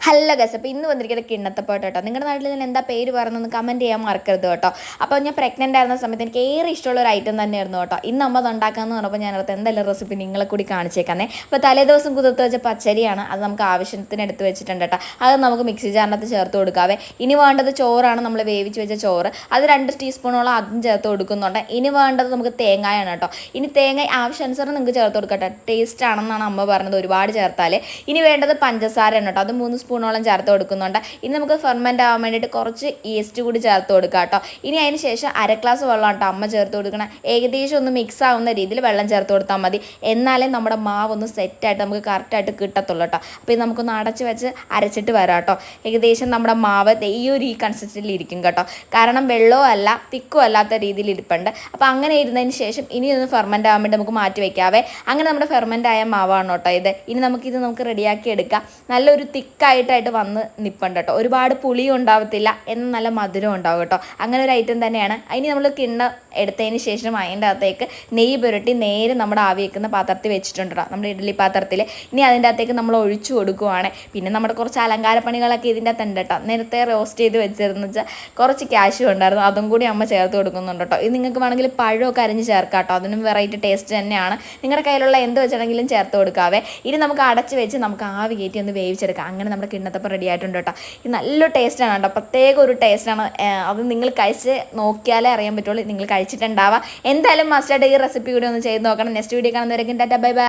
Hello guess. അപ്പോൾ ഇന്ന് വന്നിരിക്കുന്ന കിണ്ണത്തപ്പാട്ട് കേട്ടോ. നിങ്ങളുടെ നാട്ടിൽ ഞാൻ എന്താ പേര് പറഞ്ഞൊന്ന് കമൻറ്റ് ചെയ്യാൻ മറക്കരുത് കേട്ടോ. അപ്പോൾ ഞാൻ പ്രഗ്നൻ്റ് ആയിരുന്ന സമയത്ത് എനിക്ക് ഏറെ ഇഷ്ടമുള്ള ഒരു ഐറ്റം തന്നെയായിരുന്നു കേട്ടോ. ഇന്ന് അമ്മ അത് ഉണ്ടാക്കാമെന്ന് പറഞ്ഞപ്പോൾ ഞാനത് എന്തെല്ലാം റെസിപ്പി നിങ്ങളെ കൂടി കാണിച്ചേക്കാന്നേ. അപ്പോൾ തലേ ദിവസം കുതിർത്ത് വെച്ച പച്ചരിയാണ്, അത് നമുക്ക് ആവശ്യത്തിന് എടുത്ത് വെച്ചിട്ടുണ്ട് കേട്ടോ. അത് നമുക്ക് മിക്സി ജാറിനകത്ത് ചേർത്ത് കൊടുക്കാവേ. ഇനി വേണ്ടത് ചോറാണ്, നമ്മൾ വേവിച്ച് വെച്ച ചോറ്. അത് 2 ടീസ്പൂണോളം അതും ചേർത്ത് കൊടുക്കുന്നുണ്ട്. ഇനി വേണ്ടത് നമുക്ക് തേങ്ങയാണ് കേട്ടോ. ഇനി തേങ്ങ ആവശ്യാനുസരണം നിങ്ങൾക്ക് ചേർത്ത് കൊടുക്കട്ടെ. ടേസ്റ്റ് ആണെന്നാണ് അമ്മ പറഞ്ഞത്, ഒരുപാട് ചേർത്താൽ. ഇനി വേണ്ടത് പഞ്ചസാരയാണ് കേട്ടോ. അത് 3 സ്പൂണോളം ചേർത്ത് കൊടുക്കുന്നുണ്ട്. ഇനി നമുക്ക് ഫെർമെൻ്റ് ആവാൻ വേണ്ടിയിട്ട് കുറച്ച് ഈസ്റ്റ് കൂടി ചേർത്ത് കൊടുക്കുക കേട്ടോ. ഇനി അതിന് ശേഷം 1/2 ഗ്ലാസ് വെള്ളം കേട്ടോ അമ്മ ചേർത്ത് കൊടുക്കണം. ഏകദേശം ഒന്ന് മിക്സ് ആവുന്ന രീതിയിൽ വെള്ളം ചേർത്ത് കൊടുത്താൽ മതി. എന്നാലേ നമ്മുടെ മാവ് ഒന്ന് സെറ്റായിട്ട് നമുക്ക് കറക്റ്റായിട്ട് കിട്ടത്തുള്ളൂ കേട്ടോ. അപ്പോൾ ഇത് നമുക്കൊന്ന് അടച്ച് വെച്ച് അരച്ചിട്ട് വരാം കേട്ടോ. ഏകദേശം നമ്മുടെ മാവ് ഈ കൺസിസ്റ്റൻസിൽ ഇരിക്കും കേട്ടോ. കാരണം വെള്ളവും അല്ല തിക്കും അല്ലാത്ത രീതിയിൽ ഇരിപ്പുണ്ട്. അപ്പോൾ അങ്ങനെ ഇരുന്നതിന് ശേഷം ഇനി ഒന്ന് ഫെർമെൻ്റ് ആവാൻ വേണ്ടി നമുക്ക് മാറ്റി വയ്ക്കാവേ. അങ്ങനെ നമ്മുടെ ഫെർമെൻ്റ് ആയ മാവാണ് കേട്ടോ ഇത്. ഇനി നമുക്ക് റെഡിയാക്കി എടുക്കാം. നല്ലൊരു തിക്കായിട്ടായിട്ട് വന്ന് നിൽപ്പുണ്ട് കേട്ടോ. ഒരുപാട് പുളിയും ഉണ്ടാവത്തില്ല, എന്നാൽ നല്ല മധുരം ഉണ്ടാവും കേട്ടോ. അങ്ങനെ ഒരു ഐറ്റം തന്നെയാണ്. അതിന് നമ്മൾ കിണ്ണം എടുത്തതിന് ശേഷം അതിൻ്റെ അകത്തേക്ക് നെയ്യ് പുരട്ടി നേരെ നമ്മുടെ ആവി വെക്കുന്ന പാത്രത്തിൽ വെച്ചിട്ടുണ്ട് കേട്ടോ, നമ്മുടെ ഇഡ്ഡലി പാത്രത്തിൽ. ഇനി അതിൻ്റെ അകത്തേക്ക് നമ്മൾ ഒഴിച്ചു കൊടുക്കുവാണ്. പിന്നെ നമ്മുടെ കുറച്ച് അലങ്കാരപ്പണികളൊക്കെ ഇതിൻ്റെ അകത്ത് ഉണ്ട് കേട്ടോ. നേരത്തെ റോസ്റ്റ് ചെയ്ത് വെച്ചിരുന്നു വെച്ചാൽ കുറച്ച് ക്യാഷും ഉണ്ടായിരുന്നു, അതും കൂടി അമ്മ ചേർത്ത് കൊടുക്കുന്നുണ്ട് കേട്ടോ. ഇത് നിങ്ങൾക്ക് വേണമെങ്കിൽ പഴമൊക്കെ അരിഞ്ഞ് ചേർക്കാം കേട്ടോ, അതിനും വെറൈറ്റി ടേസ്റ്റ് തന്നെയാണ്. നിങ്ങളുടെ കയ്യിലുള്ള എന്ത് വെച്ചിട്ടുണ്ടെങ്കിലും ചേർത്ത് കൊടുക്കാവേ. ഇനി നമുക്ക് അടച്ച് വെച്ച് നമുക്ക് ആവി കയറ്റി ഒന്ന് വേവിച്ചെടുക്കാം. അങ്ങനെ നമ്മുടെ കിണ്ണത്തപ്പം റെഡി ആയിട്ടുണ്ട് കേട്ടോ. ഇത് നല്ലൊരു ടേസ്റ്റാണ് കേട്ടോ, പ്രത്യേക ഒരു ടേസ്റ്റാണ്. അത് നിങ്ങൾ കഴിച്ച് നോക്കിയാലേ അറിയാൻ പറ്റുള്ളൂ. നിങ്ങൾ കഴിച്ചിട്ടുണ്ടാവാം. എന്തായാലും മസ്റ്റായിട്ട് ഈ റെസിപ്പി കൂടി ഒന്ന് ചെയ്ത് നോക്കണം. നെക്സ്റ്റ് വീഡിയോ കാണുന്നവരേക്കും ടാറ്റാ ബൈ ബൈ.